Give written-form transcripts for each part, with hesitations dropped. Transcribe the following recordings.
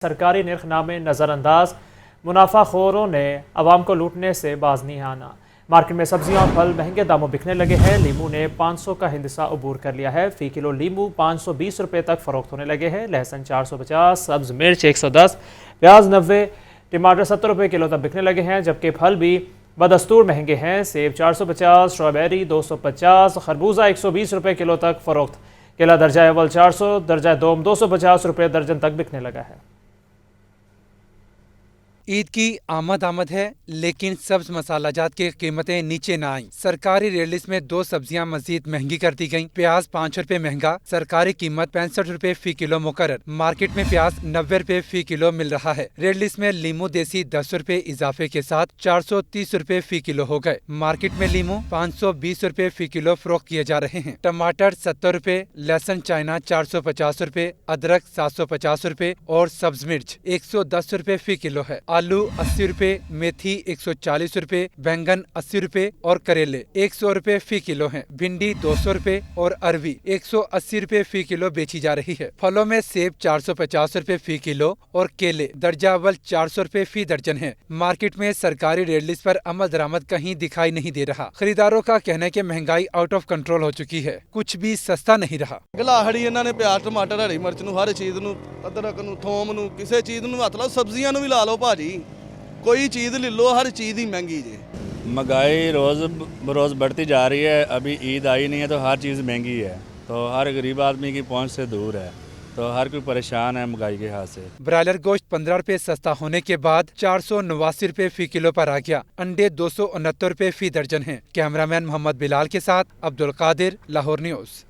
सरकारी निर्खनामे नज़रअंदाज, मुनाफाखोरों ने आवाम को लूटने से बाज नहीं आना। मार्केट में सब्जियां और फल महंगे दामों बिकने लगे हैं। लीमू ने 500 का हिंदसा अबूर कर लिया है। फी किलो लीमू 520 रुपये तक फरोख्त होने लगे हैं। लहसुन 450, सब्ज मिर्च 110, प्याज 90, टमाटर 70 रुपये किलो तक बिकने लगे हैं। जबकि फल भी बदस्तूर महंगे हैं। सेब 450, स्ट्रॉबेरी 250, खरबूजा 120 रुपये किलो तक फरोख्त। केला दर्जा अव्वल 400, दर्जा दोम 250 रुपये दर्जन तक बिकने लगा है। ईद की आमद है, लेकिन सब्ज मसालाजात की कीमतें नीचे न आई। सरकारी रेट लिस्ट में 2 सब्जियां मजीद महंगी कर दी गईं। प्याज 5 रुपए महंगा, सरकारी कीमत 65 रुपए फी किलो मुकर्रर। मार्केट में प्याज 90 रुपए फी किलो मिल रहा है। रेट लिस्ट में लीमू देसी 10 रुपए इजाफे के साथ 430 रुपए फी किलो हो गए। मार्केट में लीमू 520 रुपए फी किलो फरोख्त किए जा रहे हैं। टमाटर 70 रुपए, लहसुन चाइना 450 रुपए, अदरक 750 रुपए और सब्ज मिर्च 110 रुपए फी किलो है। आलू 80 रुपए, मेथी 140 रुपए, बैंगन 80 रुपए और करेले 100 रुपए फी किलो हैं। भिंडी 200 रुपए और अरवी 180 रुपए फी किलो बेची जा रही है। फलों में सेब 450 रुपए फी किलो और केले दर्जा अव्वल 400 रुपए फी दर्जन है। मार्केट में सरकारी रेट लिस्ट पर अमल दरामद कहीं दिखाई नहीं दे रहा। खरीदारों का कहना है कि महंगाई आउट ऑफ कंट्रोल हो चुकी है, कुछ भी सस्ता नहीं रहा। गलाहड़ी इन्हां ने प्याज टमाटर हरी मिर्च नूं हर चीज़ नूं अदरक नूं थोम नूं किसी चीज़ नूं हत्थ लाओ, सब्जियां नूं भी ला लो भाजी, कोई चीज़ ले लो, हर चीज़ ही महंगी जी। महंगाई रोज़ बरोज़ बढ़ती जा रही है। अभी ईद आई नहीं है तो हर चीज़ महंगी है, तो हर गरीब आदमी की पहुंच से दूर है, तो हर कोई परेशान है महंगाई के हाथ से। ब्रायलर गोश्त 15 रुपए सस्ता होने के बाद 489 रुपए फी किलो पर आ गया। अंडे 269 रुपए फी दर्जन हैं। कैमरामैन मोहम्मद बिलाल के साथ अब्दुल कादिर, लाहौर न्यूज़।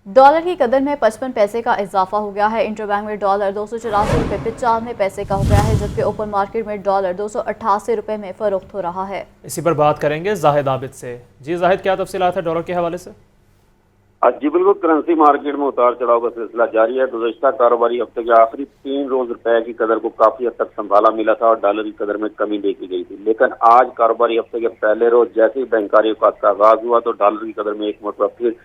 डॉलर की कदर में 55 पैसे का इजाफा हो गया है। इंटरबैंक में डॉलर 284 रुपये 95 पैसे का हो गया है, जबकि ओपन मार्केट में डॉलर 288 रुपये में फरोख्त हो रहा है। इसी पर बात करेंगे जाहिद आबिद से। जी जाहिद, क्या तफसीलात है डॉलर के हवाले से? जी बिल्कुल, करेंसी मार्केट में उतार चढ़ाव का सिलसिला जारी है। गुज़श्ता कारोबारी हफ्ते के आखिरी 3 रोज रुपए की कदर को काफी हद तक संभाला मिला था और डॉलर की कदर में कमी देखी गई थी, लेकिन आज कारोबारी हफ्ते के पहले रोज जैसे ही बैंकारी औकात का आगाज हुआ तो डॉलर की कदर में एक मरतबा फिर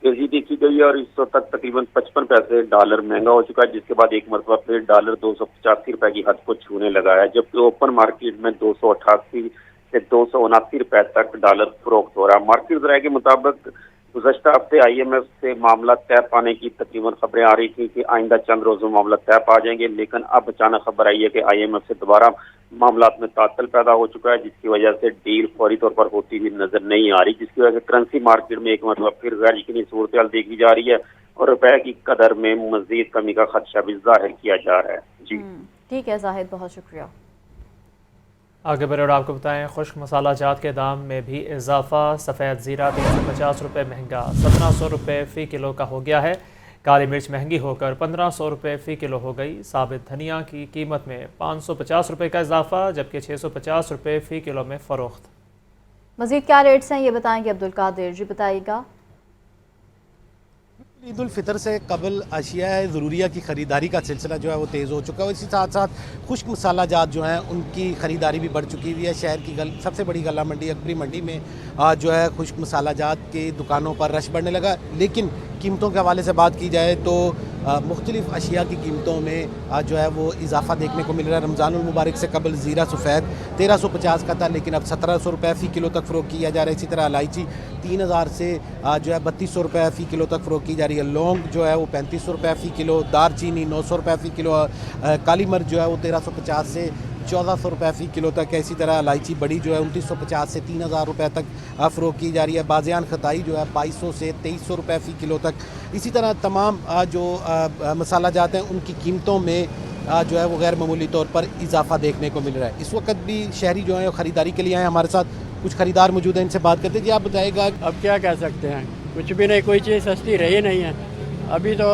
तेजी देखी गई है और इस वक्त तक तकरीबन 55 पैसे डॉलर महंगा हो चुका है, जिसके बाद एक मरतबा फिर डॉलर 285 रुपए की हद को छूने लगा है, जबकि ओपन मार्केट में 288 से 279 रुपए तक डॉलर फरोख्त हो रहा है। मार्केट ज़राए के मुताबिक गुज़श्ता हफ्ते IMF से मामला तय पाने की तकरीबन खबरें आ रही थी कि आइंदा चंद रोज़ों में मामला तय पा जाएंगे, लेकिन अब अचानक खबर आई है कि IMF से दोबारा मामलात में तातल पैदा हो चुका है, जिसकी वजह से डील फौरी तौर पर होती हुई नजर नहीं आ रही, जिसकी वजह से करेंसी मार्केट में एक मतलब फिर गैर यकीनी सूरत देखी जा रही है और रुपए की कदर में मजीद कमी का खदशा भी जाहिर किया जा रहा है। जी ठीक है जाहिद, बहुत शुक्रिया। आगे बढ़े और आपको बताएं, खुश्क मसाला जात के दाम में भी इजाफा। सफ़ेद ज़ीरा 350 रुपये महंगा 1700 रुपये फ़ी किलो का हो गया है। काली मिर्च महंगी होकर 1500 रुपये फ़ी किलो हो गई। साबित धनिया की कीमत में 550 रुपये का इजाफा, जबकि 650 रुपये फ़ी किलो में फ़रोख्त। मज़ीद क्या रेट्स हैं ये बताएंगे अब्दुल कादिर जी, बताइएगा। ईद उल फितर से कबल अशिया ज़रूरिया की ख़रीदारी का सिलसिला जो है वो तेज़ हो चुका है। इसी साथ साथ खुश्क मसाला जात जो हैं उनकी ख़रीदारी भी बढ़ चुकी हुई है। शहर की सबसे बड़ी गला मंडी अकबरी मंडी में जो है खुश्क मसाला जात की दुकानों पर रश बढ़ने लगा, लेकिन कीमतों के हवाले से बात की जाए तो मुख्तलिफ अशिया की कीमतों में जो है वो इजाफा देखने को मिल रहा है। रमज़ानुल मुबारक से कबल ज़ीरा सफ़ेद 1350 का था, लेकिन अब 1700 रुपये फ़ी किलो तक फ़रोख्त किया जा रहा है। इसी तरह इलायची 3000 से जो है 3200 रुपये फ़ी किलो तक फ़रोख्त की जा रही है। लौंग जो है वो 3500 रुपये फ़ी किलो, दारचीनी 900 रुपये फ़ी किलो, काली मिर्च जो है वो 1350 से 1400 रुपये फ़ी किलो तक है। इसी तरह इलायची बड़ी जो है 2950 से 3000 रुपये तक फ़रोख्त की जा रही है। बाज़ियान खताई जो है 2200 से 2300 रुपये फ़ी किलो तक। इसी तरह तमाम जो मसाला जात हैं उनकी कीमतों में जो है वो गैर मामूली तौर पर इजाफा देखने को मिल रहा है। इस वक्त भी शहरी जो हैं ख़रीदारी के लिए आए, हमारे साथ कुछ ख़रीदार मौजूद हैं, इनसे बात करते हैं। जी आप बताइएगा। अब क्या कह सकते हैं, कुछ भी नहीं, कोई चीज़ सस्ती रही नहीं है। अभी तो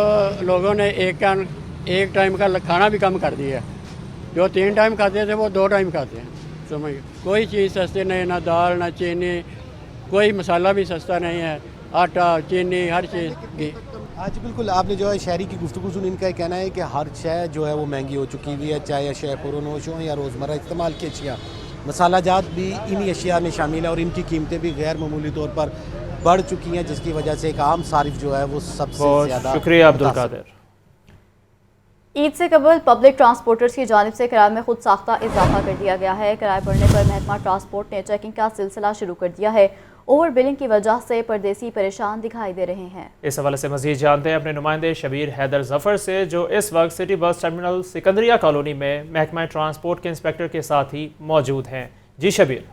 लोगों ने एक टाइम का खाना भी कम कर दिया है। जो 3 टाइम खाते थे वो 2 टाइम खाते हैं। समझ, कोई चीज़ सस्ती नहीं, ना दाल ना चीनी, कोई मसाला भी सस्ता नहीं है, आटा चीनी हर चीज़ की। आज बिल्कुल आपने जो है शहरी की गुफ्तगू सुन, इनका कहना है कि हर शय जो है वो महंगी हो चुकी हुई है, चाहे अशिया पुरनोश हो या रोज़मर्रा इस्तेमाल की अशिया। मसाला जात भी इन्हीं अशिया में शामिल है और इनकी कीमतें भी गैर मामूली तौर पर बढ़ चुकी हैं, जिसकी वजह से एक आम सारिफ जो है वो सबसे ज़्यादा। शुक्रिया अब्दुल कादिर। عید سے قبل پبلک ٹرانسپورٹرز کی جانب سے کرائے میں خود ساختہ اضافہ کر دیا گیا ہے۔ کرائے بڑھنے پر محکمہ ٹرانسپورٹ نے چیکنگ کا سلسلہ شروع کر دیا ہے۔ اوور بلنگ کی وجہ سے پردیسی پریشان دکھائی دے رہے ہیں۔ اس حوالے سے مزید جانتے ہیں اپنے نمائندے شبیر حیدر ظفر سے، جو اس وقت سٹی بس ٹرمینل سکندریہ کالونی میں محکمہ ٹرانسپورٹ کے انسپیکٹر کے ساتھ ہی موجود ہیں۔ جی شبیر۔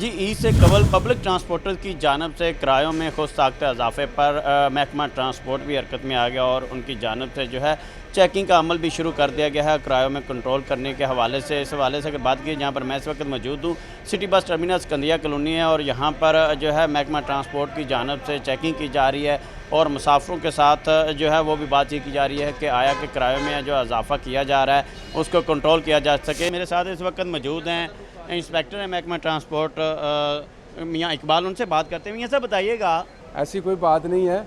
جی، عید سے قبل پبلک ٹرانسپورٹر کی جانب سے کرایوں میں خود ساختہ اضافے پر محکمہ ٹرانسپورٹ بھی حرکت میں آ گیا اور ان کی جانب سے جو ہے چیکنگ کا عمل بھی شروع کر دیا گیا ہے کرایوں میں کنٹرول کرنے کے حوالے سے۔ اس حوالے سے اگر بات کی جہاں پر میں اس وقت موجود ہوں، سٹی بس ٹرمینل سکندریہ کالونی ہے اور یہاں پر جو ہے محکمہ ٹرانسپورٹ کی جانب سے چیکنگ کی جا رہی ہے اور مسافروں کے ساتھ جو ہے وہ بھی بات چیت کی جا رہی ہے کہ آیا کہ کرایوں میں جو اضافہ کیا جا رہا ہے اس کو کنٹرول کیا جا سکے۔ میرے ساتھ اس وقت موجود ہیں انسپیکٹر ہیں محکمہ ٹرانسپورٹ میاں اقبال، ان سے بات کرتے ہیں۔ میاں صاحب بتائیے گا، ایسی کوئی بات نہیں ہے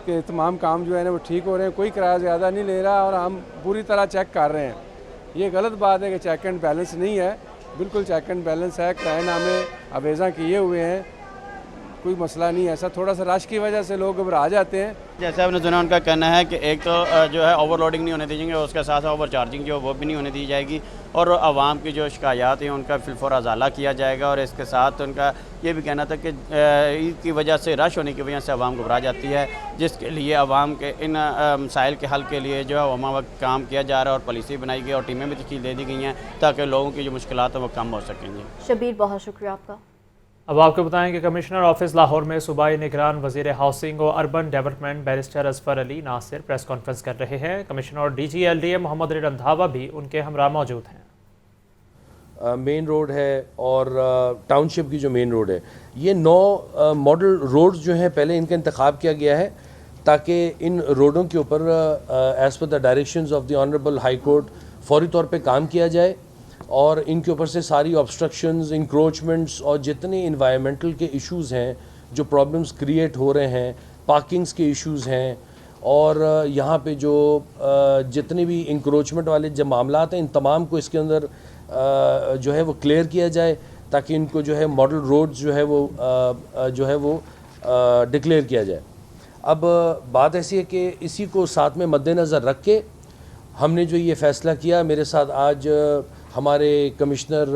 کہ تمام کام جو ہے نا وہ ٹھیک ہو رہے ہیں، کوئی کرایہ زیادہ نہیں لے رہا اور ہم پوری طرح چیک کر رہے ہیں۔ یہ غلط بات ہے کہ چیک اینڈ بیلنس نہیں ہے، بالکل چیک اینڈ بیلنس ہے، کرایہ نامے اویزاں کیے ہوئے ہیں، کوئی مسئلہ نہیں ہے۔ ایسا تھوڑا سا رش کی وجہ سے لوگ گھبرا جاتے ہیں۔ جیسے آپ نے سنا، ان کا کہنا ہے کہ ایک تو جو ہے اوور لوڈنگ نہیں ہونے دی جائیں گے، اس کے ساتھ اوور چارجنگ جو وہ بھی نہیں ہونے دی جائے گی اور عوام کی جو شکایات ہیں ان کا فی ازالہ کیا جائے گا۔ اور اس کے ساتھ ان کا یہ بھی کہنا تھا کہ عید کی وجہ سے رش ہونے کی وجہ سے عوام گھبرا جاتی ہے، جس کے لیے عوام کے ان مسائل کے حل کے لیے جو ہے ہمہ وقت کام کیا جا رہا ہے اور پالیسی بنائی گئی اور ٹیمیں بھی تشکیل دے دی گئی ہیں تاکہ لوگوں کی جو مشکلات ہیں وہ کم ہو سکیں گی۔ شبیر، بہت شکریہ آپ کا۔ اب آپ کو بتائیں کہ کمشنر آفس لاہور میں صوبائی نگران وزیر ہاؤسنگ و urban development barrister Azhar Ali Nasir press conference کر رہے ہیں۔ کمشنر اور D G L D A Muhammad Ali Randhawa بھی ان کے ہمراہ موجود ہیں۔ مین روڈ ہے اور ٹاؤن شپ کی جو مین روڈ ہے، یہ 9 ماڈل روڈز جو ہیں پہلے ان کا انتخاب کیا گیا ہے تاکہ ان روڈوں کے اوپر as per the directions of the honourable high court فوری طور پہ کام کیا جائے اور ان کے اوپر سے ساری آبسٹرکشنز، انکروچمنٹس اور جتنے انوائرمنٹل کے ایشوز ہیں جو پرابلمز کریٹ ہو رہے ہیں، پارکنگز کے ایشوز ہیں اور یہاں پہ جو جتنے بھی انکروچمنٹ والے جب معاملات ہیں، ان تمام کو اس کے اندر جو ہے وہ کلیئر کیا جائے تاکہ ان کو جو ہے ماڈل روڈز جو ہے وہ ڈکلیئر کیا جائے۔ اب بات ایسی ہے کہ اسی کو ساتھ میں مد نظر رکھ کے ہم نے جو یہ فیصلہ کیا، میرے ساتھ آج ہمارے کمشنر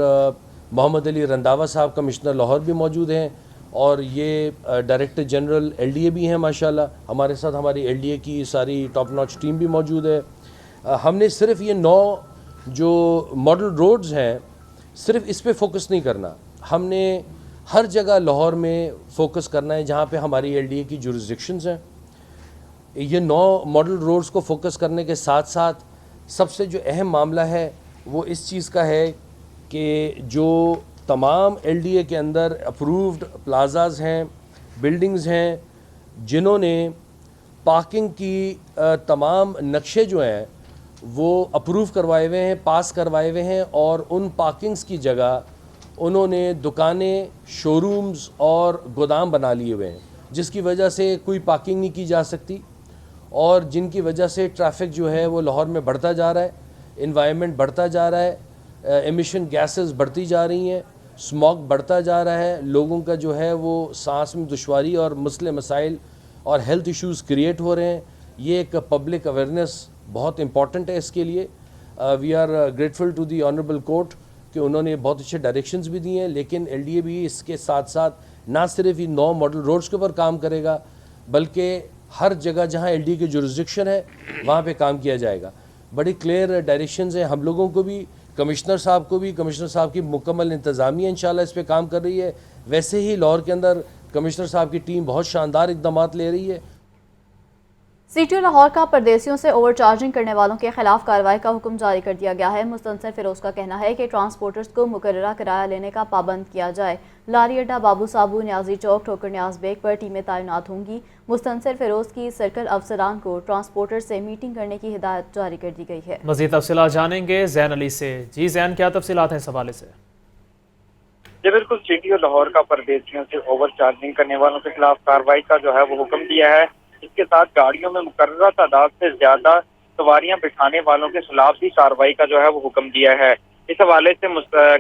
محمد علی رندھاوا صاحب کمشنر لاہور بھی موجود ہیں اور یہ ڈائریکٹر جنرل ایل ڈی اے بھی ہیں ماشاءاللہ، ہمارے ساتھ ہماری ایل ڈی اے کی ساری ٹاپ ناچ ٹیم بھی موجود ہے۔ ہم نے صرف یہ 9 جو ماڈل روڈز ہیں صرف اس پہ فوکس نہیں کرنا، ہم نے ہر جگہ لاہور میں فوکس کرنا ہے جہاں پہ ہماری ایل ڈی اے کی جورسڈکشنز ہیں۔ یہ 9 ماڈل روڈز کو فوکس کرنے کے ساتھ ساتھ سب سے جو اہم معاملہ ہے وہ اس چیز کا ہے کہ جو تمام ایل ڈی اے کے اندر اپرووڈ پلازاز ہیں، بلڈنگز ہیں، جنہوں نے پارکنگ کی تمام نقشے جو ہیں وہ اپروو کروائے ہوئے ہیں، پاس کروائے ہوئے ہیں اور ان پارکنگز کی جگہ انہوں نے دکانیں، شو رومز اور گودام بنا لیے ہوئے ہیں، جس کی وجہ سے کوئی پارکنگ نہیں کی جا سکتی اور جن کی وجہ سے ٹریفک جو ہے وہ لاہور میں بڑھتا جا رہا ہے، انوائرمنٹ بڑھتا جا رہا ہے، ایمیشن گیسز بڑھتی جا رہی ہیں، اسموگ بڑھتا جا رہا ہے، لوگوں کا جو ہے وہ سانس میں دشواری اور مسئلے مسائل اور ہیلتھ ایشوز کریٹ ہو رہے ہیں۔ یہ ایک پبلک اویئرنیس بہت امپورٹنٹ ہے اس کے لیے۔ We are grateful to the honourable court کہ انہوں نے بہت اچھے ڈائریکشنز بھی دیے ہیں، لیکن ایل ڈی اے بھی اس کے ساتھ ساتھ نہ صرف یہ 9 ماڈل روڈز کے اوپر کام کرے گا بلکہ ہر جگہ جہاں ایل ڈی اے کی جورسڈکشن ہے وہاں پہ کام کیا جائے گا۔ بڑی کلیئر ڈائریکشنز ہیں، ہم لوگوں کو بھی، کمشنر صاحب کو بھی، کمشنر صاحب کی مکمل انتظامیہ انشاءاللہ اس پہ کام کر رہی ہے۔ ویسے ہی لاہور کے اندر کمشنر صاحب کی ٹیم بہت شاندار اقدامات لے رہی ہے۔ سی ٹی او لاہور کا پردیسیوں سے اوور چارجنگ کرنے والوں کے خلاف کارروائی کا حکم جاری کر دیا گیا ہے۔ مستنصر فیروز کا کہنا ہے کہ ٹرانسپورٹرز کو مقررہ کرایہ لینے کا پابند کیا جائے۔ لاری اڈا، بابو صابو، نیازی چوک، ٹھوکر نیاز بیگ پر ٹیمیں تعینات ہوں گی۔ مستنصر فیروز کی سرکل افسران کو ٹرانسپورٹر سے میٹنگ کرنے کی ہدایت جاری کر دی گئی ہے۔ مزید تفصیلات جانیں گے زین علی سے۔ جی زین، کیا تفصیلات ہیں اس حوالے سے؟ جی بالکل، سی ٹی او لاہور کا پردیسیوں سے اوور چارجنگ کرنے والوں کے خلاف کارروائی کا جو ہے وہ حکم دیا ہے۔ اس کے ساتھ گاڑیوں میں مقررہ تعداد سے زیادہ سواریاں بٹھانے والوں کے خلاف بھی کارروائی کا جو ہے وہ حکم دیا ہے۔ इस हवाले से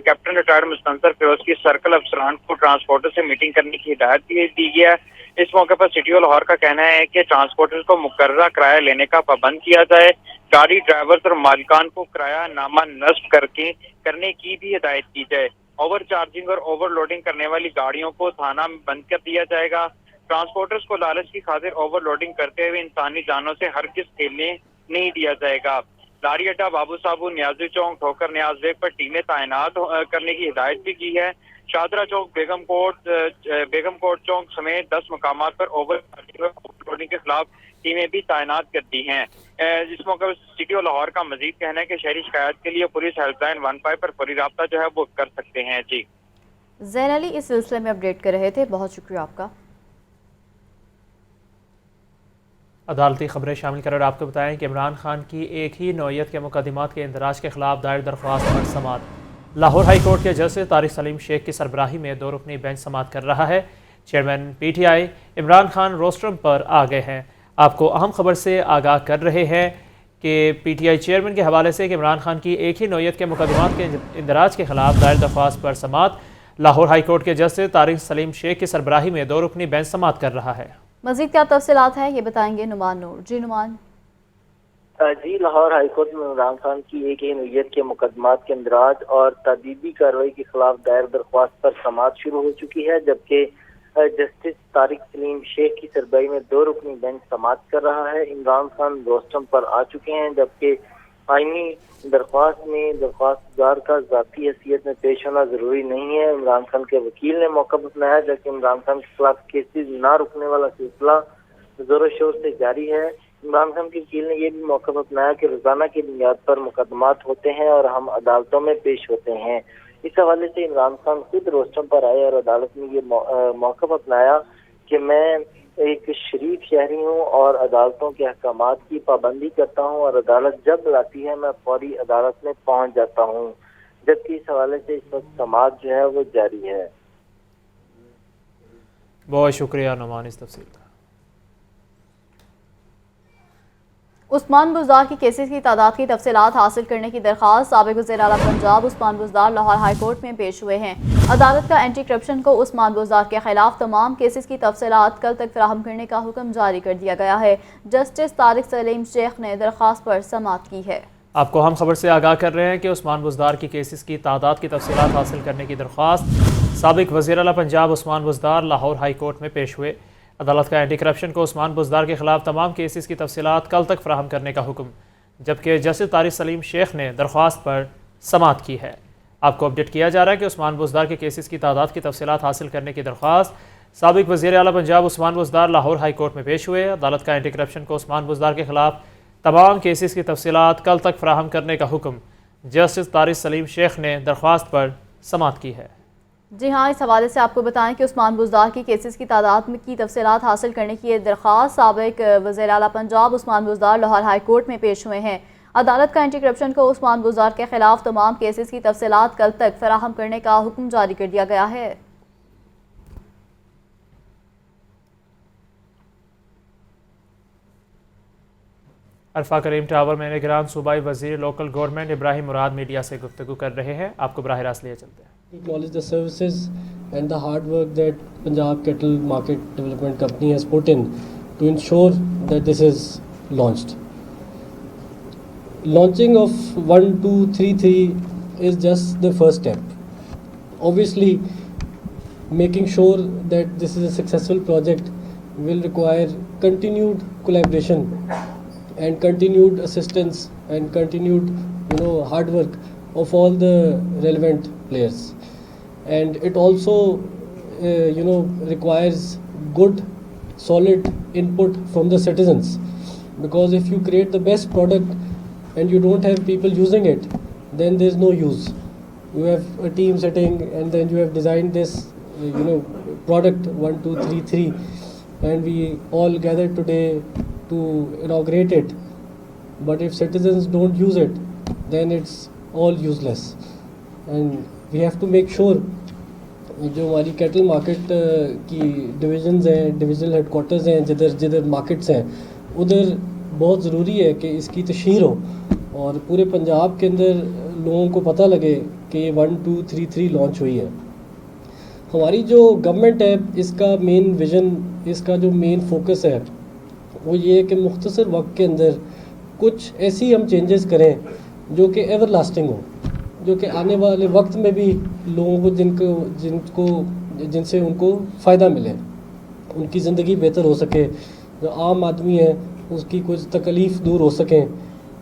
कैप्टन रिटायर्ड मुस्तंसर फिरोज की सर्कल अफसरान को ट्रांसपोर्टर से मीटिंग करने की हिदायत दी गई है। इस मौके पर सिटी ऑफ लाहौर का कहना है कि ट्रांसपोर्टर्स को मुकर्ररा किराया लेने का पाबंद किया जाए। गाड़ी ड्राइवर्स और मालिकान को किराया नामा नस्ब करने की भी हिदायत की जाए। ओवर चार्जिंग और ओवरलोडिंग करने वाली गाड़ियों को थाना में बंद कर दिया जाएगा। ट्रांसपोर्टर्स को लालच की खातिर ओवरलोडिंग करते हुए इंसानी जानों से हरगिज खेलने नहीं दिया जाएगा। लारी अड्डा, बाबू साबू, नियाजी चौक, ठोकर न्याज बेग पर टीमें तैनात करने की हिदायत भी की है। शादरा चौक, बेगम कोट चौक समेत 10 मकामात पर ओवरलोडिंग के खिलाफ टीमें भी तैनात कर दी हैं। इस मौके पर सिटी ऑफ लाहौर का मजीद कहना है कि शहरी शिकायत के लिए पुलिस हेल्पलाइन 15 पर फौरी राब्ता जो है वो कर सकते हैं। जी ज़ैन अली इस सिलसिले में अपडेट कर रहे थे, बहुत शुक्रिया आपका। अदालती खबरें शामिल कर आपको बताएं कि इमरान खान की एक ही नौयत के मुकदमात के इंदराज के खिलाफ दायर दरख्वास्त पर समाअत। लाहौर हाई कोर्ट के जज तारिक सलीम शेख की सरबराही में 2 रुकनी बेंच समाअत कर रहा है। Chairman PTI Imran Khan rostrum पर आ गए हैं। आपको अहम खबर से आगाह कर रहे हैं कि PTI चेयरमैन के हवाले से कि इमरान खान की एक ही नौयत के मुकदमात के इंदराज के खिलाफ दायर दरख्वास्त पर समाअत। लाहौर हाई कोर्ट के जज तारिक सलीम शेख की सरबराही में 2 रुकनी बेंच समाअत कर रहा है। मज़ीद क्या तफसीलात हैं ये बताएंगे नुमान नूर। जी नुमान। जी, लाहौर हाईकोर्ट में इमरान खान की एक ही नौयत के मुकदमात के इंदराज और तदीबी कार्रवाई के खिलाफ दायर दरख्वास्त पर समाअत शुरू हो चुकी है, जबकि जस्टिस तारिक सलीम शेख की सरबराही में 2 रुकनी बेंच समाअत कर रहा है। इमरान खान रोस्टम पर आ चुके हैं, जबकि आईनी दरख्वास्त में दरख्वास्तदार का ज़ाती हैसियत में पेश होना जरूरी नहीं है। इमरान खान के वकील ने मौका अपनाया, जबकि इमरान खान के खिलाफ केसेस ना रुकने वाला सिलसिला जोरों शोर से जारी है। इमरान खान के वकील ने यह भी मौका अपनाया कि रोजाना की बुनियाद पर मुकदमात होते हैं और हम अदालतों में पेश होते हैं। इस हवाले से इमरान खान खुद रोस्टम पर आए और अदालत में ये मौका अपनाया कि मैं एक शरीफ शहरी हूँ और अदालतों के अहकामात की पाबंदी करता हूँ और अदालत जब बुलाती है मैं फौरी अदालत में पहुँच जाता हूँ। जबकि इस हवाले से इस वक्त समाअत जो है वो जारी है। बहुत शुक्रिया नुमान इस तफसील का। उस्मान बुज़दार की केसेस की तादाद की तफसीलात हासिल करने की दरख्वास्त साबिक़ वज़ीर आला पंजाब उस्मान बुज़दार लाहौर हाई कोर्ट में पेश हुए हैं। अदालत का एंटी करप्शन को उस्मान बुज़दार के खिलाफ तमाम केसेस की तफसीलात कल तक फराहम करने का हुक्म जारी कर दिया गया है। जस्टिस तारिक सलीम शेख ने दरख्वास्त पर समाअत की है। आपको हम खबर से आगाह कर रहे हैं कि उस्मान बुज़दार की केसेस की तादाद की तफसीलात हासिल करने की दरख्वास्त साबिक़ वज़ीर आला पंजाब उस्मान बुज़दार लाहौर हाई कोर्ट में पेश हुए। अदालत का एंटी करप्शन को उस्मान बुज़दार के खिलाफ तमाम केसेस की तफसीलात कल तक फराहम करने का हुक्म, जबकि जस्टिस तारिक सलीम शेख ने दरख्वास्त पर समाअत की है। आपको अपडेट किया जा रहा है कि उस्मान बुज़दार के केसेस की तादाद की तफसीलात हासिल करने की दरख्वास्त साबिक़ वज़ीर आला पंजाब उस्मान बुज़दार लाहौर हाई कोर्ट में पेश हुए। अदालत का एंटी करप्शन को उस्मान बुज़दार के खिलाफ तमाम केसेस की तफसीलात कल तक फराहम करने का हुक्म, जस्टिस तारिक सलीम शेख ने दरख्वास्त पर समाअत की है। जी हाँ, इस हवाले से आपको बताएं कि उस्मान बुज़दार की केसेस की तादाद की तफसीलात हासिल करने की दरख्वास्त साबिक़ वज़ीर आला पंजाब उस्मान बुज़दार लाहौर हाई कोर्ट में पेश हुए हैं। अदालत का एंटी करप्शन को उस्मान बुज़दार के खिलाफ तमाम केसेस की तफसीलात कल तक फराहम करने का हुक्म जारी कर दिया गया है। अरफा करीम टावर में निगरान सूबाई वज़ीर लोकल गवर्नमेंट इब्राहिम मुराद मीडिया से गुफ्तगू कर रहे हैं। आपको बराह रास्त लिए चलते हैं। Acknowledge the services and the hard work that Punjab Cattle Market Development Company has put in to ensure that this is launched. Launching of 1233 is just the first step. Obviously, making sure that this is a successful project will require continued collaboration and continued assistance and continued hard work of all the relevant players. And it also requires good solid input from the citizens, because if you create the best product and you don't have people using it, then there's no use. You have a team sitting and then you have designed this product 1233 and we all gathered today to inaugurate it, but if citizens don't use it then it's all useless. And we have to make sure جو ہماری Cattell market کی divisions ہیں, divisional head quarters ہیں, جدھر markets ہیں, ادھر बहुत ज़रूरी है कि इसकी तशहीर हो और पूरे पंजाब के अंदर लोगों को पता लगे कि ये 1, 2, 3, 3 लॉन्च हुई है। हमारी जो गवर्नमेंट है, इसका मेन विज़न, इसका जो मेन फोकस है वो ये है कि मुख्तसर वक्त के अंदर कुछ ऐसी हम चेंजेस करें जो कि एवर लास्टिंग हो, जो कि आने वाले वक्त में भी लोगों को जिनसे उनको फ़ायदा मिले, उनकी ज़िंदगी बेहतर हो सके, जो आम आदमी है उसकी कुछ तकलीफ़ दूर हो सकें।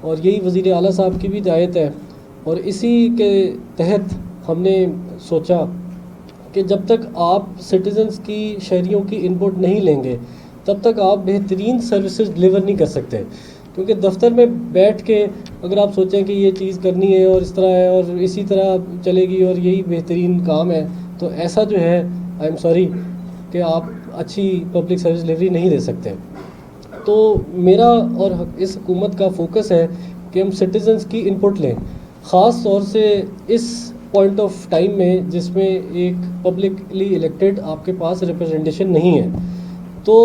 और यही वज़ीर आला साहब की भी हिदायत है और इसी के तहत हमने सोचा कि जब तक आप सिटीज़न्स की, शहरियों की इनपुट नहीं लेंगे तब तक आप बेहतरीन सर्विसेज डिलीवर नहीं कर सकते। क्योंकि दफ्तर में बैठ के अगर आप सोचें कि ये चीज़ करनी है और इस तरह है और इसी तरह चलेगी और यही बेहतरीन काम है, तो ऐसा जो है, आई एम सॉरी, कि आप अच्छी पब्लिक सर्विस डिलीवरी नहीं दे सकते। तो मेरा और इस हुकूमत का फोकस है कि हम सिटीज़न्स की इनपुट लें, ख़ास तौर से इस पॉइंट ऑफ टाइम में जिसमें एक पब्लिकली इलेक्टेड आपके पास रिप्रेजेंटेशन नहीं है। तो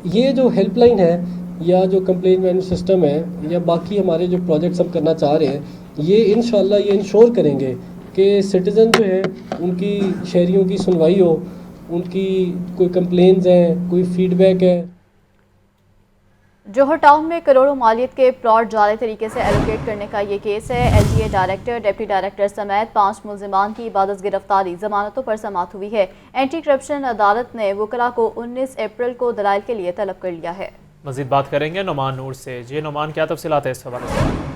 ये जो हेल्पलाइन है या जो कंप्लेंट मैनेजमेंट सिस्टम है या बाकी हमारे जो प्रोजेक्ट्स हम करना चाह रहे हैं, ये इंशाल्लाह ये इंश्योर करेंगे कि सिटीज़न जो है उनकी, शहरियों की सुनवाई हो, उनकी कोई कंप्लेंट्स हैं, कोई फीडबैक है। जौहर टाउन में करोड़ों मालियत के प्लॉट जाली तरीके से एलोकेट करने का ये केस है। LTA डायरेक्टर, डिप्टी डायरेक्टर समेत 5 मुल्जिमान की इबादत गिरफ्तारी, जमानतों पर समाअत हुई है। एंटी करप्शन अदालत ने वकला को 19 अप्रैल को दलाइल के लिए तलब कर लिया है। मज़ीद बात करेंगे नुमान नूर से। जी नुमान, क्या तफसीलात है इस हवाले से?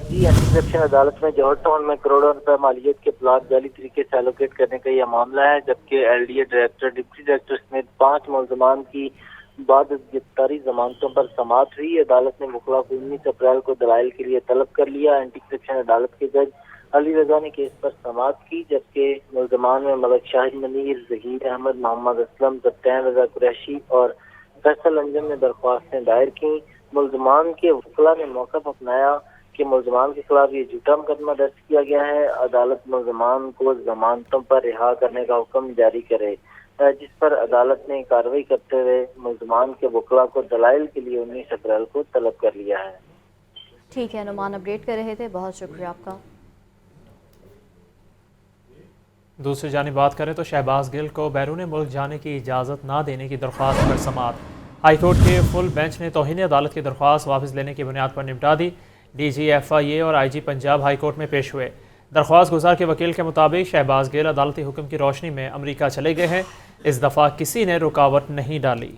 जी, एंटी करप्शन अदालत में जौहर टाउन में करोड़ों रुपए मालियत के प्लॉट जाली तरीके से एलोकेट करने का यह मामला है, जबकि LDA डायरेक्टर, डिप्टी डायरेक्टर समेत 5 मुल्जिमान की बाद गिरफ्तारी जमानतों पर समाअत हुई। अदालत ने मुखला को 19 अप्रैल को दलाइल के लिए तलब कर लिया। एंटी करप्शन अदालत के जज अली रजा ने केस पर समाअत की, जबकि मुल्जिमान में मलक शाहिद मनीर, जहीर अहमद, मोहम्मद असलम, सत्तान रजा कुरैशी और फैसल अंजम ने दरख्वास्तें दायर की। मुल्जिमान के वकला ने मौक़िफ़ अपनाया कि मुल्जिमान के खिलाफ ये झूठा मुकदमा दर्ज किया गया है। अदालत मुल्जिमान को जमानतों पर रिहा करने का हुक्म जारी करे, जिस पर अदालत ने कार्रवाई करते हुए मुल्जिमान के वकला को दलाइल के लिए 19 अप्रैल को तलब कर लिया है। ठीक है नुमान, अपडेट कर रहे थे, बहुत शुक्रिया आपका। दूसरी जानिब बात करें तो शहबाज गिल को बैरून मुल्क जाने की इजाज़त ना देने की दरख्वास्त पर समाअत। हाईकोर्ट के फुल बेंच ने तौहीन अदालत की दरख्वास्त वापस लेने की बुनियाद पर निपटा दी। DG FIA और IG पंजाब हाईकोर्ट में पेश हुए। दरख्वास्त गुजार के वकील के मुताबिक शहबाज गिल अदालती हुक्म की रोशनी में अमरीका चले गए हैं। इस दफ़ा किसी ने रुकावट नहीं डाली।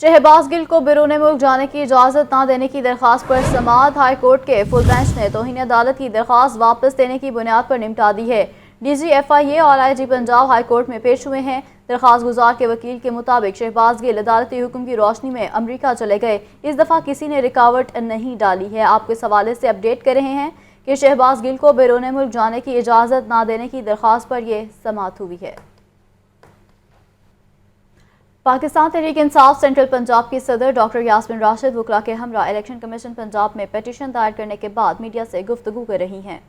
शहबाज गिल को बैरून मुल्क जाने की इजाज़त ना देने की दरख्वास्त पर समाअत। हाईकोर्ट के फुल बेंच ने तौहीन अदालत की दरख्वास्त वापस लेने की बुनियाद पर निपटा दी है। DG FIA और IG पंजाब हाईकोर्ट में पेश हुए हैं। दरख्वास्त गुजार के वकील के मुताबिक शहबाज गिल अदालती हुक्म की रोशनी में अमरीका चले गए। इस दफ़ा किसी ने रुकावट नहीं डाली है। आपको इस हवाले से अपडेट कर रहे हैं कि शहबाज गिल को बैरून मुल्क जाने की इजाज़त ना देने की दरख्वास्त पर यह समाअत हुई है। पाकिस्तान तहरीक इंसाफ सेंट्रल पंजाब की सदर डॉक्टर यास्मीन राशिद वकला के हमरा इलेक्शन कमीशन पंजाब में पिटीशन दायर करने के बाद मीडिया से गुफ्तगू कर रही हैं।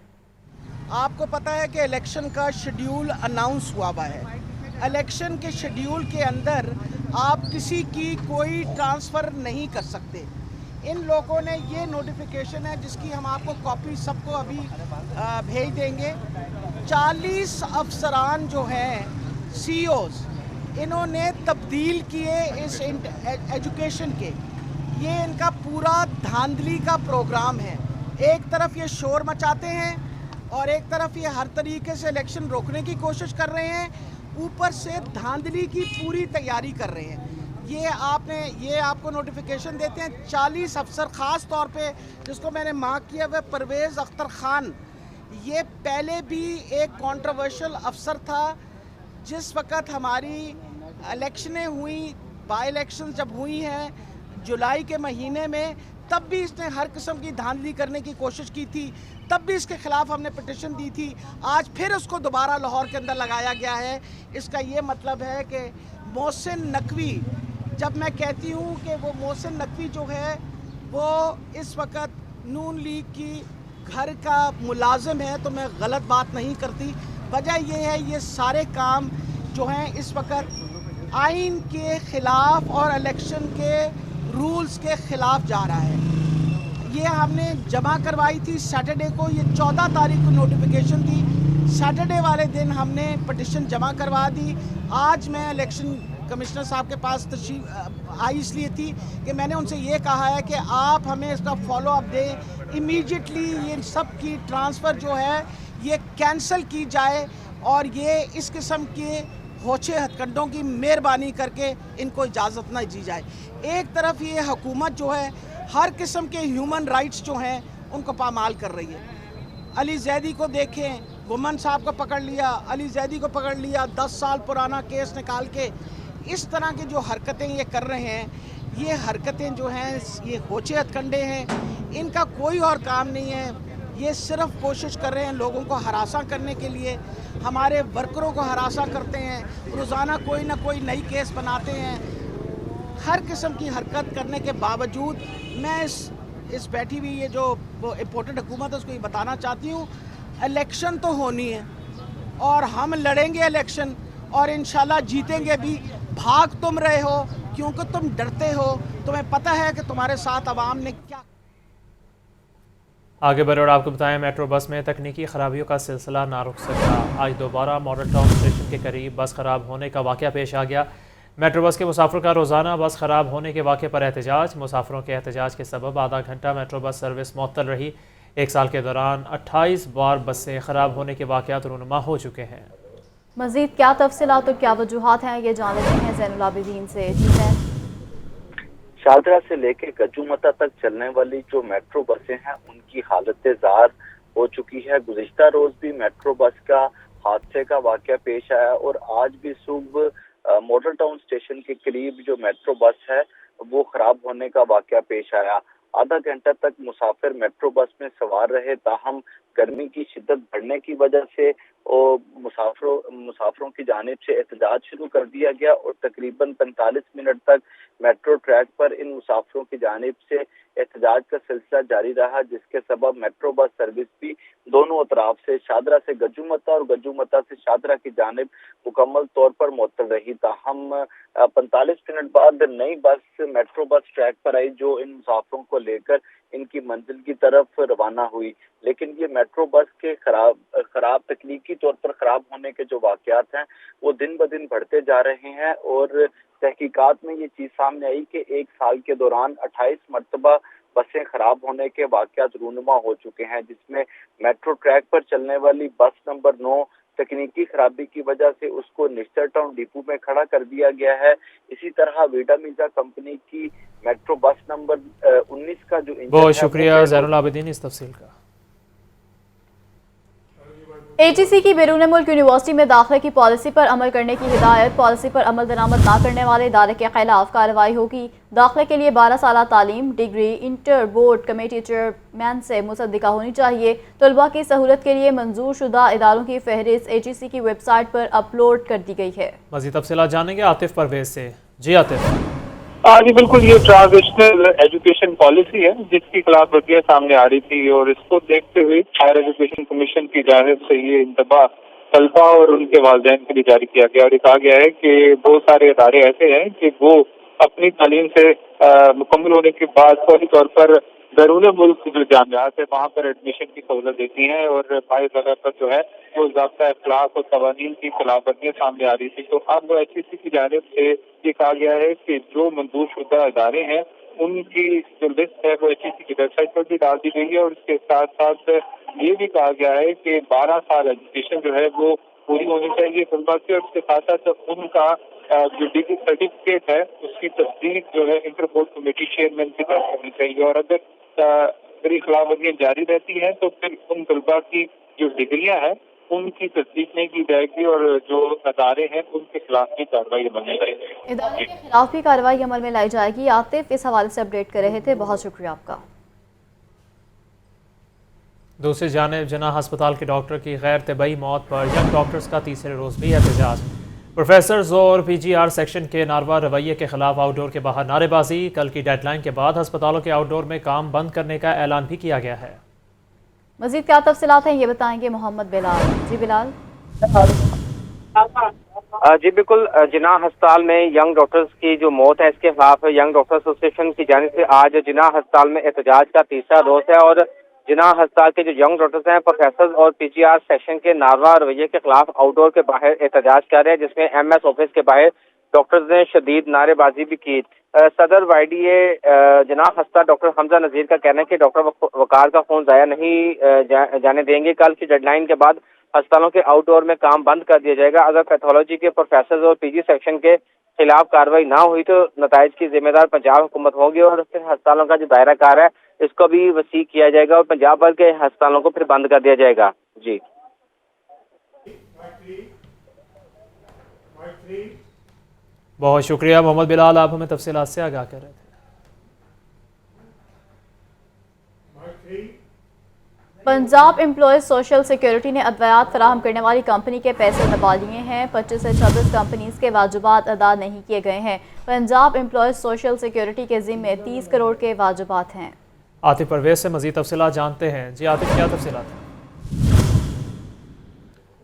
आपको पता है कि इलेक्शन का शेड्यूल अनाउंस हुआ है। इलेक्शन के शेड्यूल के अंदर आप किसी की कोई ट्रांसफ़र नहीं कर सकते। इन लोगों ने ये नोटिफिकेशन है जिसकी हम आपको कॉपी सबको अभी भेज देंगे। 40 अफसरान जो हैं CEOs, इन्होंने तब्दील किए इस एजुकेशन के। ये इनका पूरा धांधली का प्रोग्राम है। एक तरफ ये शोर मचाते हैं और एक तरफ ये हर तरीके से इलेक्शन रोकने की कोशिश कर रहे हैं, ऊपर से धांधली की पूरी तैयारी कर रहे हैं। ये आपको नोटिफिकेशन देते हैं 40 अफसर, ख़ास तौर पे जिसको मैंने मार्क किया हुआ परवेज़ अख्तर ख़ान। ये पहले भी एक कंट्रोवर्शियल अफसर था। जिस वक़्त हमारी इलेक्शनें हुई, बाई इलेक्शन जब हुई हैं जुलाई के महीने में, तब भी इसने हर किस्म की धांधली करने की कोशिश की थी। तब भी इसके ख़िलाफ़ हमने पिटीशन दी थी। आज फिर उसको दोबारा लाहौर के अंदर लगाया गया है। इसका ये मतलब है कि मोहसिन नकवी, जब मैं कहती हूँ कि वो मोहसिन नकवी जो है वो इस वक्त नून लीग की घर का मुलाजिम है, तो मैं गलत बात नहीं करती। वजह ये है, ये सारे काम जो हैं इस वक्त आइन के ख़िलाफ़ और इलेक्शन के रूल्स के ख़िलाफ़ जा रहा है। ये हमने जमा करवाई थी सैटरडे को, ये 14 तारीख को नोटिफिकेशन थी, सैटरडे वाले दिन हमने पटिशन जमा करवा दी। आज मैं इलेक्शन कमिश्नर साहब के पास तशरीफ आई इसलिए थी कि मैंने उनसे ये कहा है कि आप हमें इसका फॉलो अप दें, इमीडिएटली ये सब की ट्रांसफ़र जो है ये कैंसिल की जाए और ये इस किस्म के होचे हथकंडों की मेहरबानी करके इनको इजाज़त ना दी जाए। एक तरफ ये हुकूमत जो है हर किस्म के ह्यूमन राइट्स जो हैं उनको पामाल कर रही है। अली जैदी को देखें, गुमन साहब को पकड़ लिया, अली जैदी को पकड़ लिया, 10 साल पुराना केस निकाल के इस तरह की जो हरकतें ये कर रहे हैं, ये हरकतें जो हैं ये होचे हथकंडे हैं, इनका कोई और काम नहीं है। ये सिर्फ कोशिश कर रहे हैं लोगों को हरासा करने के लिए, हमारे वर्करों को हरासा करते हैं, रोज़ाना कोई ना कोई नई केस बनाते हैं। हर किस्म की हरकत करने के बावजूद मैं इस बैठी हुई ये जो इम्पोर्टेंट हुकूमत है उसको ये बताना चाहती हूँ, इलेक्शन तो होनी है और हम लड़ेंगे इलेक्शन और इंशाल्लाह जीतेंगे भी। भाग तुम रहे हो क्योंकि तुम डरते हो, तुम्हें पता है कि तुम्हारे साथ अवाम ने क्या। आगे बढ़े और आपको बताएं, मेट्रो बस में तकनीकी खराबियों का सिलसिला ना रुक सका। आज दोबारा मॉडल टाउन स्टेशन के करीब बस खराब होने का वाक़या पेश आ गया। मेट्रो बस के मुसाफिर का रोज़ाना बस ख़राब होने के वाक़े पर एहतजाज। मुसाफिरों के एहतजाज के सबब आधा घंटा मेट्रो बस सर्विस मुअत्तल रही। एक साल के दौरान 28 बार बसें ख़राब होने के वाक़यात रूनुमा हो चुके हैं। मज़ीद क्या तफसीलात और क्या वजूहात हैं, ये जान लेते हैं ज़ैनुल आबिदीन से। जी ज़ैन। शारजा से लेकर गजूमता तक चलने वाली जो मेट्रो बसें हैं उनकी हालत ज़ार हो चुकी है। गुज़िश्ता रोज़ भी मेट्रो बस का हादसे का वाक़या पेश आया और आज भी सुबह मॉडल टाउन स्टेशन के करीब जो मेट्रो बस है वो ख़राब होने का वाक़या पेश आया। आधा घंटा तक मुसाफिर मेट्रो बस में सवार रहे, ताहम गर्मी की शिद्दत बढ़ने की वजह से मुसाफिरों की जानिब से एहतजाज शुरू कर दिया गया और तकरीबन 45 मिनट तक मेट्रो ट्रैक पर इन मुसाफिरों की जानिब से एहतजाज का सिलसिला जारी रहा, जिसके सबब मेट्रो बस सर्विस भी दोनों अतराफ से शादरा से गजूमता और गजूमता से शादरा की जानिब मुकम्मल तौर पर मुअत्तल रही। ताहम 45 मिनट बाद नई बस मेट्रो बस ट्रैक पर आई जो इन मुसाफिरों को लेकर इनकी मंजिल की तरफ रवाना हुई, लेकिन ये मेट्रो बस के खराब तकनीकी तौर पर खराब होने के जो वाक़यात हैं वो दिन ब दिन बढ़ते जा रहे हैं और तहकीकात में ये चीज़ सामने आई कि एक साल के दौरान 28 मरतबा बसें खराब होने के वाक़यात रूनुमा हो चुके हैं, जिसमें मेट्रो ट्रैक पर चलने वाली बस नंबर 9 तकनीकी खराबी की वजह से उसको निश्चर टाउन डिपो में खड़ा कर दिया गया है। इसी तरह वीडा मिर्जा कंपनी की मेट्रो बस नंबर 19 का जो इंजन बहुत शुक्रिया ज़ैनुल आबिदीन इस तफसील का। AGC की बैरून मुल्क यूनिवर्सिटी में दाखिले की पॉलिसी पर अमल करने की हिदायत। पॉलिसी पर अमल दरामद ना करने वाले इदारे के खिलाफ कार्रवाई होगी। दाखिले के लिए 12 साल तालीम degree inter board committee chairman से मुसद्दिका होनी चाहिए। तलबा की सहूलत के लिए मंजूर शुदा इदारों की फहरिस्त AGC की वेबसाइट पर अपलोड कर दी गई है। मज़ीद तफसीलात जानेंगे आतिफ परवेज से। जी आतिफ। जी बिल्कुल, ये ट्रांजिशनल एजुकेशन पॉलिसी है जिसकी खिलाफ वर्जियां सामने आ रही थी और इसको देखते हुए हायर एजुकेशन कमीशन की जानिब से ये इंतबा तलबा और उनके वालिदैन के लिए जारी किया गया और ये कहा गया है कि बहुत सारे इदारे ऐसे हैं कि वो अपनी तालीम से मुकम्मल होने के बाद फौरी तौर पर बैरून मुल्क जो जामियात है वहाँ पर एडमिशन की सहूलत देती हैं और बाई जगह पर जो है वो ज़ाब्ता अखलाक और कवानीन की खिलाफवर्जियां सामने आ रही थी। तो अब HEC की जानिब से ये कहा गया है कि जो मंजूर शुदा इदारे हैं उनकी जो लिस्ट है वो HEC की वेबसाइट पर भी डाल दी गई है और इसके साथ साथ ये भी कहा गया है कि 12 साल एजुकेशन जो है वो पूरी होनी चाहिए तलबा की और इसके साथ साथ उनका जो डिग्री सर्टिफिकेट है उसकी तस्दीक जो है इंटर बोर्ड कमेटी चेयरमैन की तरफ होनी चाहिए और अगर खिलाफ वर्जियां जारी रहती हैं तो फिर उन तलबा की जो डिग्रियां हैं उनकी तस्दीक नहीं की जाएगी और जो अदारे हैं उनके खिलाफ भी कार्रवाई अमल में लाई जाएगी। इदारे के खिलाफ भी कार्रवाई अमल में लाई जाएगी। आतिफ इस हवाले से अपडेट कर रहे थे, बहुत शुक्रिया आपका। दूसरी जानिब जना अस्पताल के डॉक्टर की गैर तबई मौत पर यंग डॉक्टर्स का तीसरे रोज़ भी एहतजाज। प्रोफेसर्स और PGR सेक्शन के नारवा रवैये के खिलाफ आउटडोर के बाहर नारेबाजी। कल की डेडलाइन के बाद अस्पतालों के आउटडोर में काम बंद करने का ऐलान भी किया गया है। मज़ीद क्या तफसीलात हैं ये बताएंगे मोहम्मद बिलाल। जी बिलाल। جی بالکل، جناح ہسپتال میں ینگ ڈاکٹرز کی جو موت ہے اس کے خلاف ینگ ڈاکٹر ایسوسیشن کی جانب سے آج جناح ہسپتال میں احتجاج کا تیسرا روز ہے، اور جناح ہسپتال کے جو ینگ ڈاکٹرز ہیں پروفیسر اور پی جی آر سیکشن کے ناروا رویے کے خلاف آؤٹ ڈور کے باہر احتجاج کر رہے ہیں، جس میں ایم ایس آفس کے باہر ڈاکٹرز نے شدید نعرے بازی بھی کی۔ صدر وائی ڈی اے جناح ہسپتال ڈاکٹر حمزہ نذیر کا کہنا ہے کہ ڈاکٹر وقار کا خون ضائع نہیں جانے دیں گے۔ کل کی ڈیڈ لائن کے بعد ہسپتالوں کے آؤٹ ڈور میں کام بند کر دیا جائے گا۔ اگر پیتھولوجی کے پروفیسر اور پی جی سیکشن کے خلاف کارروائی نہ ہوئی تو نتائج کی ذمہ دار پنجاب حکومت ہوگی، اور پھر ہسپتالوں کا جو دائرہ کار ہے اس کو بھی وسیع کیا جائے گا اور پنجاب بھر کے ہسپتالوں کو پھر بند کر دیا جائے گا۔ جی بہت شکریہ محمد بلال، آپ ہمیں تفصیلات سے آگاہ کر رہے تھے۔ پنجاب امپلائیز سوشل سیکیورٹی نے ادویات فراہم کرنے والی کمپنی کے پیسے دبا لیے ہیں۔ 25 سے 26 کمپنیز کے واجبات ادا نہیں کیے گئے ہیں۔ پنجاب امپلائیز سوشل سیکیورٹی کے ذمے 30 کروڑ کے واجبات ہیں۔ عاطف پرویز سے مزید تفصیلات جانتے ہیں۔ جی عاطف، کیا تفصیلات ہیں؟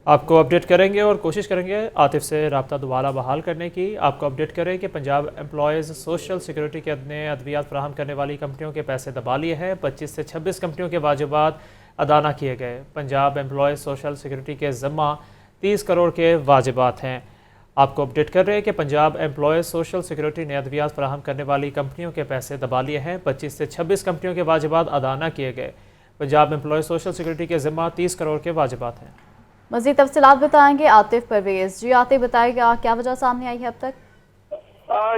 آپ کو اپڈیٹ کریں گے اور کوشش کریں گے عاطف سے رابطہ دوبارہ بحال کرنے کی۔ آپ کو اپڈیٹ کریں کہ پنجاب امپلائیز سوشل سیکیورٹی کے نے ادویات فراہم کرنے والی کمپنیوں کے پیسے دبا لیے ہیں۔ 25 سے 26 کمپنیوں کے واجبات ادا نہ کیے گئے۔ پنجاب امپلائیز سوشل سیکیورٹی کے ذمہ 30 کروڑ کے واجبات ہیں۔ آپ کو اپڈیٹ کر رہے ہیں کہ پنجاب امپلائیز سوشل سیکیورٹی نے ادویات فراہم کرنے والی کمپنیوں کے پیسے دبا لیے ہیں۔ 25 سے 26 کمپنیوں کے واجبات ادا نہ کیے گئے۔ پنجاب امپلائیز سوشل سیکیورٹی کے ذمہ 30 کروڑ کے واجبات ہیں۔ مزید تفصیلات بتائیں گے عاطف پرویز۔ جی عاطف، بتائے گا کیا وجہ سامنے آئی ہے اب تک؟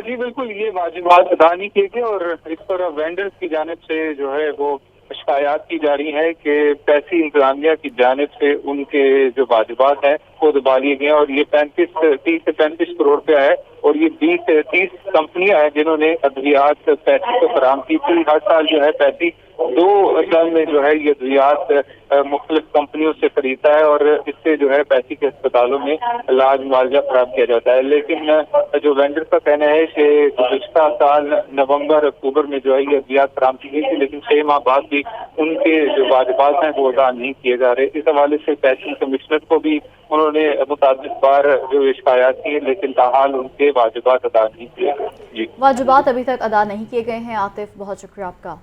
جی بالکل، یہ واجبات ادا نہیں کیے گئے اور اس پر وینڈرز کی جانب سے جو ہے وہ شکایات کی جا رہی ہیں کہ پیسی انتظامیہ کی جانب سے ان کے جو واجبات ہیں وہ دبا لیے گئے، اور یہ 30 سے 35 کروڑ روپیہ ہے، اور یہ 20 سے 30 کمپنیاں ہیں جنہوں نے ادویات پیسی کو فراہم کی تھی۔ ہر سال جو ہے پیسی 2 سال میں جو ہے یہ ادویات مختلف کمپنیوں سے خریدتا ہے، اور اس سے جو ہے پیسی کے اسپتالوں میں علاج معالجہ فراہم کیا جاتا ہے۔ لیکن جو وینڈر کا کہنا ہے کہ گزشتہ سال نومبر اکتوبر میں جو ہے یہ ادویات فراہم کی گئی تھی، لیکن 6 ماہ بعد بھی ان کے جو واجبات ہیں وہ ادا نہیں کیے جا رہے۔ اس حوالے سے پیسی کمشنر کو بھی انہوں نے متعدد بار جو شکایات کی، لیکن تاحال ان کے واجبات ادا نہیں کیے گئے۔ جی واجبات ابھی تک ادا نہیں کیے گئے ہیں۔ عاطف، بہت شکریہ آپ کا۔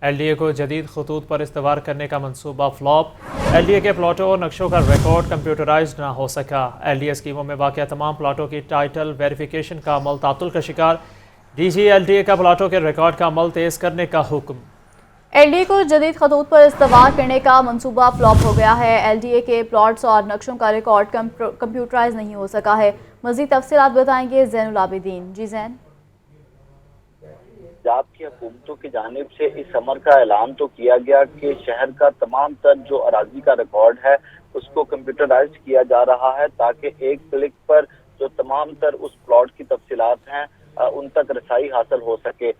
ایل ڈی اے کو جدید خطوط پر استوار کرنے کا منصوبہ فلاپ۔ ایل ڈی اے کے پلاٹوں اور نقشوں کا ریکارڈ کمپیوٹرائزڈ نہ ہو سکا۔ ایل ڈی اے اسکیموں میں واقع تمام پلاٹوں کی ٹائٹل ویریفیکیشن کا عمل تعطل کا شکار۔ D G L D A کا پلاٹوں کے ریکارڈ کا عمل تیز کرنے کا حکم۔ ایل ڈی اے کو جدید خطوط پر استوار کرنے کا منصوبہ فلاپ ہو گیا ہے۔ ایل ڈی اے کے پلاٹس اور نقشوں کا ریکارڈ کمپیوٹرائز نہیں ہو سکا ہے۔ مزید تفصیلات بتائیں گے زین العابدین۔ جی زین۔ پنجاب کی حکومتوں کی جانب سے اس امر کا اعلان تو کیا گیا کہ شہر کا تمام تر جو اراضی کا ریکارڈ ہے اس کو کمپیوٹرائز کیا جا رہا ہے، تاکہ ایک کلک پر جو تمام تر اس پلاٹ کی تفصیلات ہیں ان تک رسائی حاصل ہو سکے۔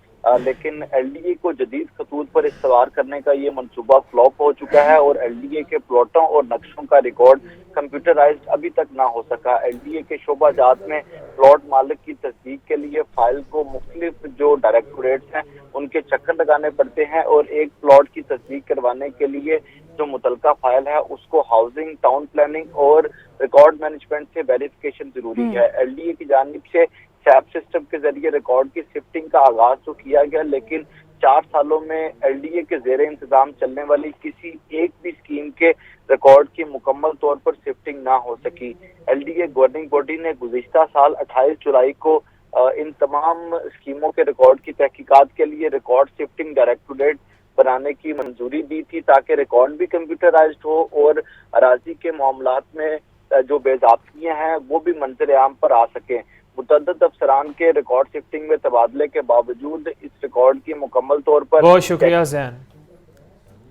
لیکن ایل ڈی اے کو جدید خطوط پر استوار کرنے کا یہ منصوبہ فلاپ ہو چکا ہے، اور ایل ڈی اے کے پلاٹوں اور نقشوں کا ریکارڈ کمپیوٹرائزڈ ابھی تک نہ ہو سکا۔ ایل ڈی اے کے شعبہ جات میں پلاٹ مالک کی تصدیق کے لیے فائل کو مختلف جو ڈائریکٹوریٹس ہیں ان کے چکر لگانے پڑتے ہیں، اور ایک پلاٹ کی تصدیق کروانے کے لیے جو متعلقہ فائل ہے اس کو ہاؤسنگ، ٹاؤن پلاننگ اور ریکارڈ مینجمنٹ سے ویریفیکیشن ضروری ہے۔ ایل ڈی اے کی جانب سے سیپ سسٹم کے ذریعے ریکارڈ کی شفٹنگ کا آغاز تو کیا گیا، لیکن 4 سالوں میں ایل ڈی اے کے زیر انتظام چلنے والی کسی ایک بھی اسکیم کے ریکارڈ کی مکمل طور پر شفٹنگ نہ ہو سکی۔ ایل ڈی اے گورننگ باڈی نے گزشتہ سال 28 جولائی کو ان تمام اسکیموں کے ریکارڈ کی تحقیقات کے لیے ریکارڈ شفٹنگ ڈائریکٹوریٹ بنانے کی منظوری دی تھی، تاکہ ریکارڈ بھی کمپیوٹرائزڈ ہو اور اراضی کے معاملات میں جو بے ضابطگیاں ہیں وہ بھی منظر عام پر آ سکیں۔ متعدد افسران کے ریکارڈ شفٹنگ میں تبادلے کے باوجود اس ریکارڈ کی مکمل طور پر بہت شکریہ زین۔